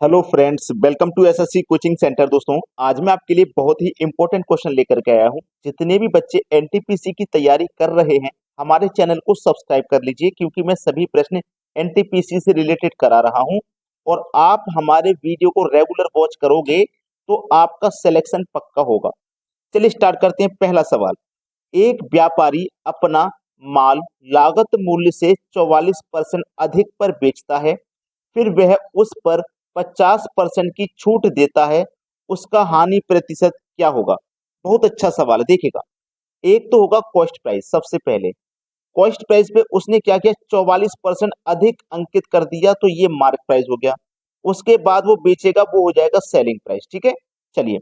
Hello friends, welcome to SSC coaching centre. दोस्तों, आज मैं आपके लिए बहुत ही इंपॉर्टेंट क्वेश्चन लेकर के आया हूं। जितने भी बच्चे एनटीपीसी की तैयारी कर रहे हैं, हमारे चैनल को सब्सक्राइब कर लीजिए, क्योंकि मैं सभी प्रश्न एनटीपीसी से रिलेटेड करा रहा हूं। और आप हमारे वीडियो को रेगुलर वॉच करोगे तो आपका सिलेक्शन पक्का होगा। चलिए स्टार्ट करते हैं। पहला सवाल, एक व्यापारी अपना माल लागत मूल्य से 44% अधिक पर बेचता है, फिर वह उस पर 50% की छूट देता है, उसका हानि प्रतिशत क्या होगा? बहुत अच्छा सवाल है। देखिएगा, एक तो होगा कॉस्ट प्राइस। सबसे पहले कॉस्ट प्राइस पे उसने क्या किया, 44% अधिक अंकित कर दिया, तो ये मार्क प्राइस हो गया। उसके बाद वो बेचेगा, वो हो जाएगा सेलिंग प्राइस। ठीक है, चलिए,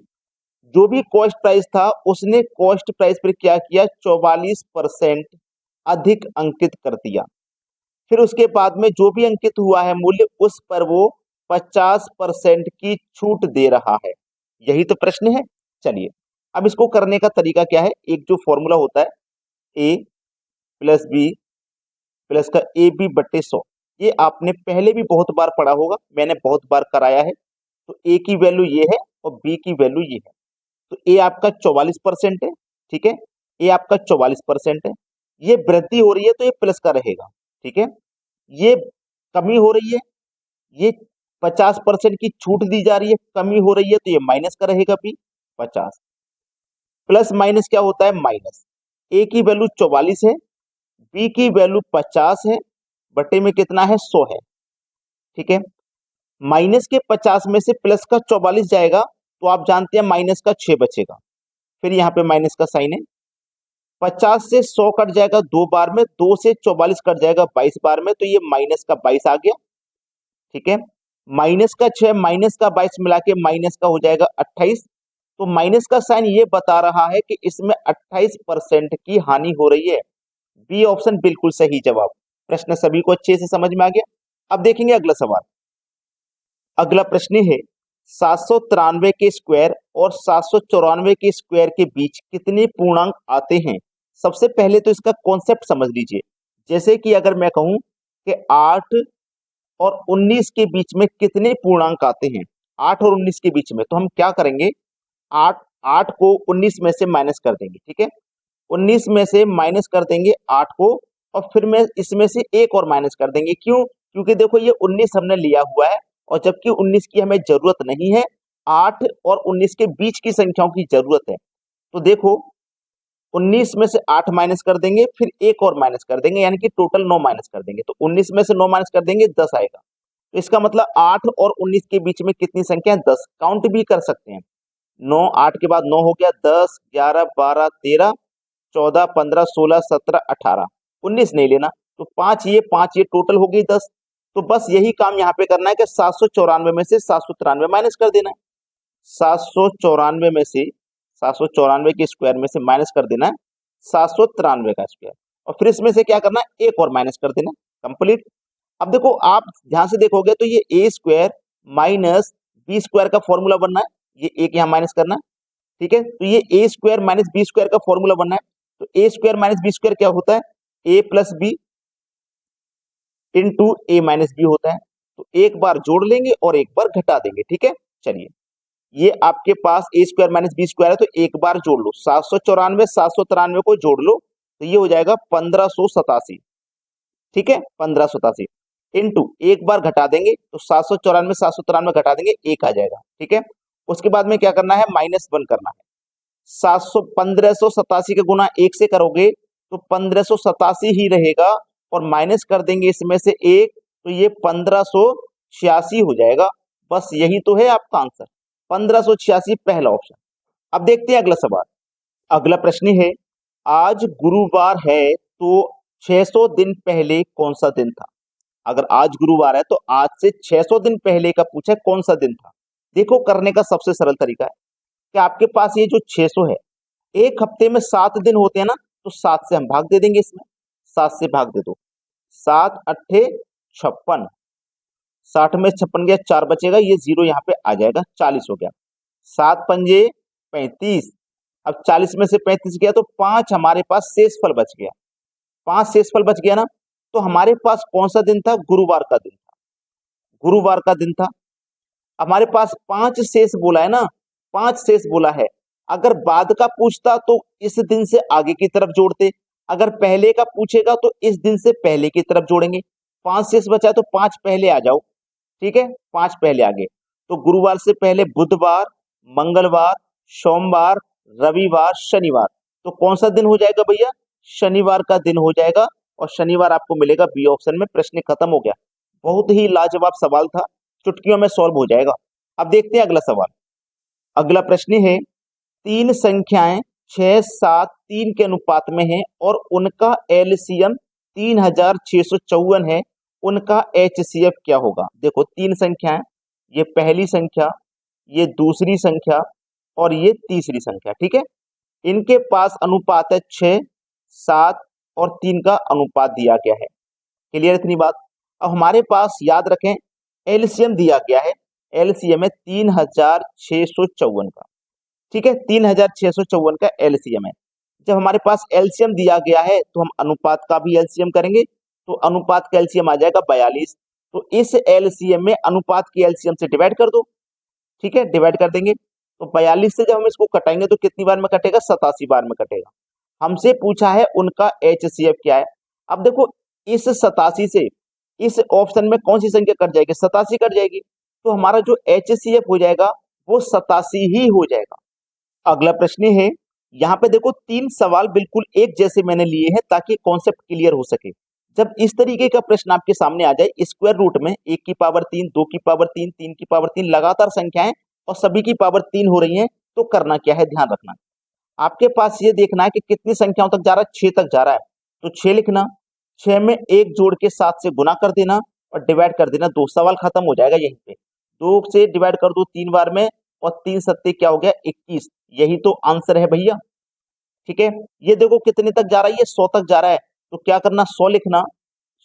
जो भी कॉस्ट प्राइस था उसने कॉस्ट प्राइस पर क्या किया, 44% अधिक अंकित कर दिया। फिर उसके बाद में जो भी अंकित हुआ है मूल्य, उस पर वो 50% की छूट दे रहा है। यही तो प्रश्न है। चलिए, अब इसको करने का तरीका क्या है। एक जो फॉर्मूला होता है, ए प्लस बी प्लस का ए बी बट्टे 100, ये आपने पहले भी बहुत बार पढ़ा होगा, मैंने बहुत बार कराया है। तो ए की वैल्यू ये है और बी की वैल्यू ये है। तो ए आपका 44% है। ठीक है, ए आपका 44% है। ये वृद्धि हो रही है तो ये प्लस का रहेगा। ठीक है, ये कमी हो रही है, ये 50% की छूट दी जा रही है, कमी हो रही है, तो ये माइनस का रहेगा भी 50। प्लस माइनस क्या होता है, माइनस। ए की वैल्यू 44 है, बी की वैल्यू 50 है, बटे में कितना है, 100 है। ठीक है, माइनस के 50 में से प्लस का 44 जाएगा, तो आप जानते हैं माइनस का 6 बचेगा। फिर यहाँ पे माइनस का साइन है। 50 से 100 कट जाएगा 2 बार में, 2 से 44 कट जाएगा 22 बार में, तो ये माइनस का 22 आ गया। ठीक है, माइनस का 6 माइनस का 22 मिला के माइनस का हो जाएगा 28। तो माइनस का साइन ये बता रहा है कि इसमें 28% की हानि हो रही है। बी ऑप्शन बिल्कुल सही जवाब। प्रश्न सभी को अच्छे से समझ में आ गया। अब देखेंगे अगला सवाल। अगला प्रश्न है, 793 के स्क्वायर और 794 के स्क्वायर के बीच कितने पूर्णांक आते हैं? सबसे पहले तो इसका कॉन्सेप्ट समझ लीजिए। जैसे कि अगर मैं कहूं कि 8 और 19 के बीच में कितने पूर्णांक आते हैं, 8 और 19 के बीच में, तो हम क्या करेंगे, 8 8 को 19 में से माइनस कर देंगे। ठीक है, 19 में से माइनस कर देंगे 8 को, और फिर में इसमें से एक और माइनस कर देंगे। क्यों? क्योंकि देखो, ये 19 हमने लिया हुआ है, और जबकि 19 की हमें जरूरत नहीं है, 8 और 19 के बीच की संख्याओं की जरूरत है। तो देखो, 19 में से 8 माइनस कर देंगे, फिर एक और माइनस कर देंगे, यानी कि टोटल 9 माइनस कर देंगे। तो 19 में से 9 माइनस कर देंगे, 10 आएगा। तो इसका मतलब 8 और 19 के बीच में कितनी संख्या है, 10। काउंट भी कर सकते हैं। 9, 8 के बाद 9 हो गया, 10 11 12 13 14 15 16 17 18, 19 नहीं लेना। तो 5 ये टोटल हो गई 10। तो बस यही काम यहाँ पे करना है कि 794 में से 793 माइनस कर देना है। 794 में से 794 के स्क्वायर में से माइनस कर देना है 793 का स्क्वायर, और फिर इसमें से क्या करना है, एक और माइनस कर देना, कंप्लीट। अब देखो, आप ध्यान से देखोगे तो ये ए स्क्वायर माइनस बी स्क्वायर का फॉर्मूला बनना है, ये एक यहाँ माइनस करना है। ठीक है, तो ये ए स्क्वायर माइनस बी स्क्वायर का फॉर्मूला बनना है। तो ए स्क्वायर माइनस बी स्क्वायर क्या होता है, ए प्लस बी इंटू ए माइनस बी होता है। तो एक बार जोड़ लेंगे और एक बार घटा देंगे। ठीक है, चलिए, ये आपके पास ए स्क्वायर माइनस बी स्क्वायर है, तो एक बार जोड़ लो, 794 793 को जोड़ लो, तो ये हो जाएगा 1587। ठीक है, 1587 इंटू एक बार घटा देंगे, तो 794 793 घटा देंगे, एक आ जाएगा। ठीक है, उसके बाद में क्या करना है, -1 करना है। 1587 का गुना एक से करोगे तो 1587 ही रहेगा, और माइनस कर देंगे इसमें से एक, तो ये 1586 हो जाएगा। बस यही तो है आपका आंसर, 1586, पहला ऑप्शन। अब देखते हैं अगला सवाल। अगला प्रश्न है, आज गुरुवार है तो 600 दिन पहले कौन सा दिन था? अगर आज गुरुवार है तो आज से 600 दिन पहले का पूछा है, कौन सा दिन था? देखो, करने का सबसे सरल तरीका है कि आपके पास ये जो 600 है, एक हफ्ते में 7 दिन होते हैं ना, तो 7 से हम भाग दे देंगे इसमें। 7 से भाग दे दो, 7 अट्ठे 56, 60 में 56 गया, 4 बचेगा, ये जीरो यहाँ पे आ जाएगा, 40 हो गया। 7 पंजे 35, अब 40 में से 35 गया तो 5 हमारे पास शेषफल बच गया। 5 शेषफल बच गया ना, तो हमारे पास कौन सा दिन था, गुरुवार का दिन था। गुरुवार का दिन था। हमारे पास 5 शेष बोला है ना, 5 शेष बोला है। अगर बाद का पूछता तो इस दिन से आगे की तरफ जोड़ते, अगर पहले का पूछेगा तो इस दिन से पहले की तरफ जोड़ेंगे। 5 शेष बचा है तो 5 पहले आ जाओ, ठीक है, 5 पहले आगे। तो गुरुवार से पहले बुधवार, मंगलवार, सोमवार, रविवार, शनिवार। तो कौन सा दिन हो जाएगा भैया? शनिवार का दिन हो जाएगा, और शनिवार आपको मिलेगा बी ऑप्शन में। प्रश्न खत्म हो गया। बहुत ही लाजवाब सवाल था, चुटकियों में सॉल्व हो जाएगा। अब देखते हैं अगला सवाल। अगला प्रश्न है, तीन संख्याएं 6, 7, 3 के अनुपात में है और उनका एलसीएम 3654 है, उनका एचसीएफ क्या होगा? देखो, तीन संख्याएं, ये पहली संख्या, ये दूसरी संख्या और ये तीसरी संख्या, ठीक है। इनके पास अनुपात है 6, 7 और 3 का अनुपात दिया गया है। क्लियर इतनी बात? अब हमारे पास याद रखें, एलसीएम दिया गया है। एलसीएम है 3654 का, ठीक है, 3654 का एलसीएम है। जब हमारे पास एलसीएम दिया गया है तो हम अनुपात का भी एलसीएम करेंगे, तो अनुपात का एलसीएम आ जाएगा 42। तो इस एलसीएम में अनुपात की एलसीएम से डिवाइड कर दो, ठीक है, डिवाइड कर देंगे। तो 42 से जब हम इसको कटाएंगे तो कितनी बार में कटेगा? 87 बार में कटेगा। हमसे पूछा है उनका एचसीएफ क्या है। अब देखो, इस 87 से इस ऑप्शन में कौन सी संख्या कट जाएगी? 87 कट जाएगी। तो हमारा जो एचसीएफ हो जाएगा वो 87 ही हो जाएगा। अगला प्रश्न है, यहाँ पे देखो, 3 सवाल बिल्कुल एक जैसे मैंने लिए हैं ताकि कॉन्सेप्ट क्लियर हो सके। जब इस तरीके का प्रश्न आपके सामने आ जाए, स्क्वायर रूट में 1 की पावर 3, 2 की पावर 3, 3 की पावर 3, लगातार संख्याएं और सभी की पावर 3 हो रही हैं, तो करना क्या है, ध्यान रखना। आपके पास ये देखना है कि कितनी संख्याओं तक जा रहा है, 6 तक जा रहा है। तो 6 लिखना, 6 में 1 जोड़ के 7 से गुना कर देना और डिवाइड कर देना। 2 सवाल खत्म हो जाएगा यहीं पे। 2 से डिवाइड कर दो 3 बार में, और 3 सत्ते क्या हो गया? 21। यही तो आंसर है भैया, ठीक है। ये देखो कितने तक जा रहा है, ये 100 तक जा रहा है। तो क्या करना, 100 लिखना,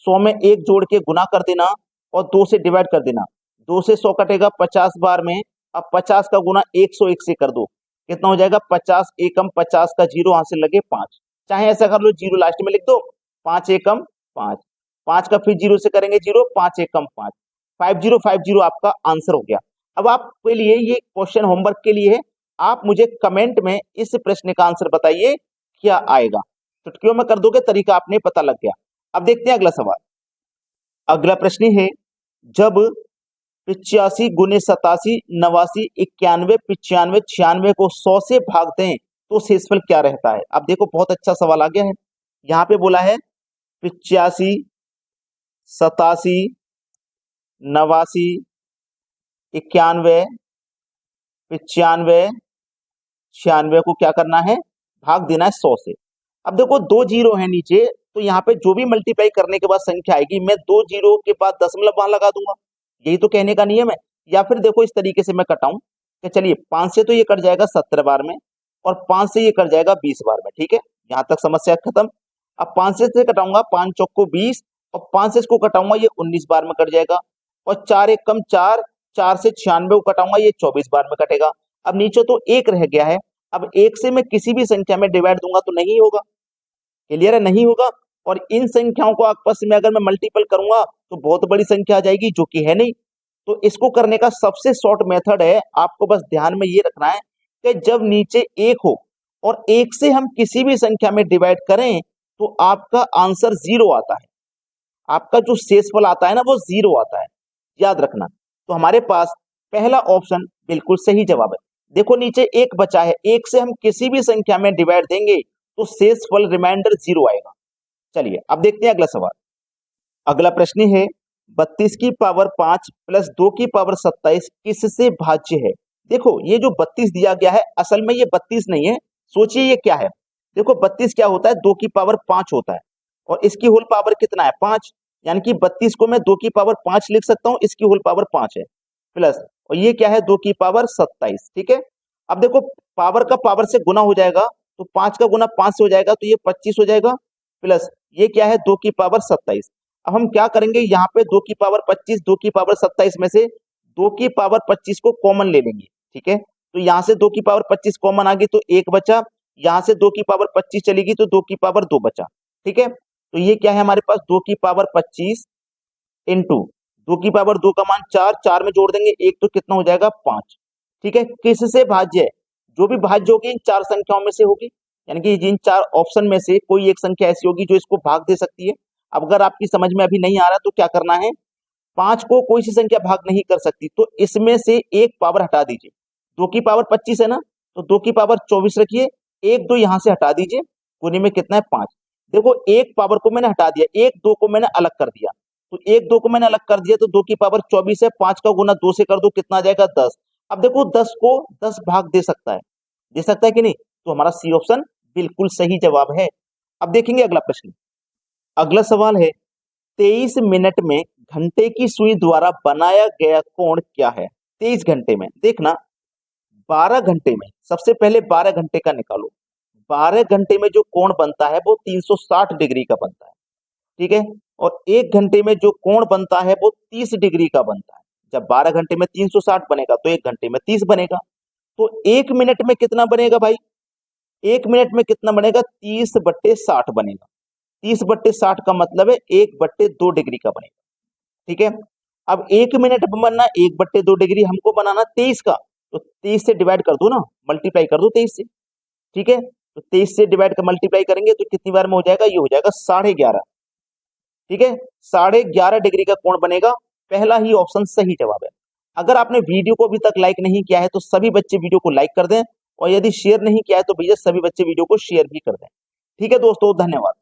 100 में 1 जोड़ के गुना कर देना और 2 से डिवाइड कर देना। 2 से 100 कटेगा 50 बार में। अब 50 का गुना 101 से कर दो, कितना हो जाएगा? 50 एकम 50 का जीरो, वहां से लगे 5। चाहे ऐसा कर लो, जीरो लास्ट में लिख दो, 5 एकम 5, 5 का फिर जीरो से करेंगे जीरो, 5 एकम 5, 5050 आपका आंसर हो गया। अब आपके लिए ये क्वेश्चन होमवर्क के लिए है, आप मुझे कमेंट में इस प्रश्न का आंसर बताइए क्या आएगा। चुटकियों में कर दोगे, तरीका आपने पता लग गया। अब देखते हैं अगला सवाल। अगला प्रश्न है, जब 85 गुने 87, 89, 91, 95, 96 को 100 से भागते हैं तो शेषफल क्या रहता है? अब देखो, बहुत अच्छा सवाल आ गया है। यहाँ पे बोला है 85, 87, 89, 91, 95, 96 को क्या करना है? भाग देना है 100 से। अब देखो, 2 जीरो है नीचे, तो यहाँ पे जो भी मल्टीप्लाई करने के बाद संख्या आएगी, मैं 2 जीरो के बाद दशमलव वहां लगा दूंगा। यही तो कहने का नियम है। या फिर देखो, इस तरीके से मैं कटाऊं कि चलिए, 5 से तो ये कट जाएगा 17 बार में, और 5 से ये कट जाएगा 20 बार में, ठीक है, यहाँ तक समस्या खत्म। अब 5 से कटाऊंगा, 5 चौक को 20, और 5 से इसको कटाऊंगा, ये 19 बार में कट जाएगा। और 4 एक कम 4, 4 से 96 को कटाऊंगा, ये 24 बार में कटेगा। अब नीचे तो 1 रह गया है। अब 1 से मैं किसी भी संख्या में डिवाइड दूंगा तो नहीं होगा। क्लियर है? नहीं होगा। और इन संख्याओं को आपस में अगर मैं मल्टीपल करूंगा तो बहुत बड़ी संख्या आ जाएगी, जो कि है नहीं। तो इसको करने का सबसे शॉर्ट मेथड है, आपको बस ध्यान में ये रखना है कि जब नीचे 1 हो और 1 से हम किसी भी संख्या में डिवाइड करें तो आपका आंसर 0 आता है। आपका जो शेषफल आता है ना, वो 0 आता है, याद रखना। तो हमारे पास पहला ऑप्शन बिल्कुल सही जवाब है। देखो, नीचे 1 बचा है, 1 से हम किसी भी संख्या में डिवाइड देंगे तो शेषफल रिमाइंडर 0 आएगा। चलिए, अब देखते हैं अगला सवाल। अगला प्रश्न है, 32 की पावर 5 प्लस 2 की पावर 27 किससे भाज्य है? देखो, ये जो 32 दिया गया है, असल में ये 32 नहीं है। सोचिए ये क्या है। देखो, 32 क्या होता है? 2 की पावर 5 होता है, और इसकी होल पावर कितना है? 5। यानी कि 32 को मैं 2 की पावर 5 लिख सकता हूं, इसकी होल पावर 5 है, प्लस, और ये क्या है? 2 की पावर 27, ठीक है। अब देखो, पावर का पावर से गुना हो जाएगा, तो 5 का गुना 5 से हो जाएगा, तो ये 25 हो जाएगा, प्लस ये क्या है? 2 की पावर 27। अब हम क्या करेंगे, यहाँ पे 2 की पावर 25, 2 की पावर 27 में से 2 की पावर 25 को कॉमन ले लेंगे, ठीक है। तो यहाँ से 2 की पावर 25 कॉमन आ गई तो 1 बचा, यहाँ से 2 की पावर 25 चलेगी तो 2 की पावर 2 बचा, ठीक है। तो ये क्या है हमारे पास? 2 की पावर 25 इंटू 2 की पावर 2 का मान 4, 4 में जोड़ देंगे 1 तो कितना हो जाएगा 5। ठीक है, किससे भाज्य है? जो भी भाज्य होगी इन 4 संख्याओं में से होगी, यानी कि इन 4 ऑप्शन में से कोई एक संख्या ऐसी होगी जो इसको भाग दे सकती है। अब अगर आपकी समझ में अभी नहीं आ रहा तो क्या करना है, 5 को कोई सी संख्या भाग नहीं कर सकती, तो इसमें से एक पावर हटा दीजिए। 2 की पावर 25 है ना, तो 2 की पावर 24 रखिए, 1 2 यहां से हटा दीजिए, कोने में कितना है 5। देखो एक पावर को मैंने हटा दिया, 1 2 को मैंने अलग कर दिया, तो 1 2 को मैंने अलग कर दिया, तो 2 की पावर 24 है, 5 का गुना 2 से कर दो कितना आ जाएगा 10। अब देखो 10 को 10 भाग दे सकता है कि नहीं? तो हमारा सी ऑप्शन बिल्कुल सही जवाब है। अब देखेंगे अगला प्रश्न। अगला सवाल है 23 मिनट में घंटे की सुई द्वारा बनाया गया कोण क्या है? 23 घंटे में देखना, 12 घंटे में सबसे पहले 12 घंटे का निकालो। 12 घंटे में जो कोण बनता है वो 360 डिग्री का बनता है, ठीक है। और 1 घंटे में जो कोण बनता है वो 30 डिग्री का बनता है। जब 12 घंटे में 360 बनेगा तो 1 घंटे में 30 बनेगा। तो 1 मिनट में कितना बनेगा भाई? 1 मिनट में कितना बनेगा? 30/60 बनेगा। 30/60 का मतलब है 1/2 डिग्री का बनेगा, ठीक है। अब 1 मिनट में बनना 1/2 डिग्री, हमको बनाना 23 का, तो 23 से डिवाइड कर दो ना, मल्टीप्लाई कर दो 23 से, ठीक है। तो 23 से डिवाइड कर मल्टीप्लाई करेंगे तो कितनी बार में हो जाएगा? ये हो जाएगा 11.5, ठीक है। 11.5 डिग्री का कोण बनेगा। पहला ही ऑप्शन सही जवाब है। अगर आपने वीडियो को अभी तक लाइक नहीं किया है तो सभी बच्चे वीडियो को लाइक कर दें, और यदि शेयर नहीं किया है तो भैया सभी बच्चे वीडियो को शेयर भी कर दें। ठीक है दोस्तों, धन्यवाद।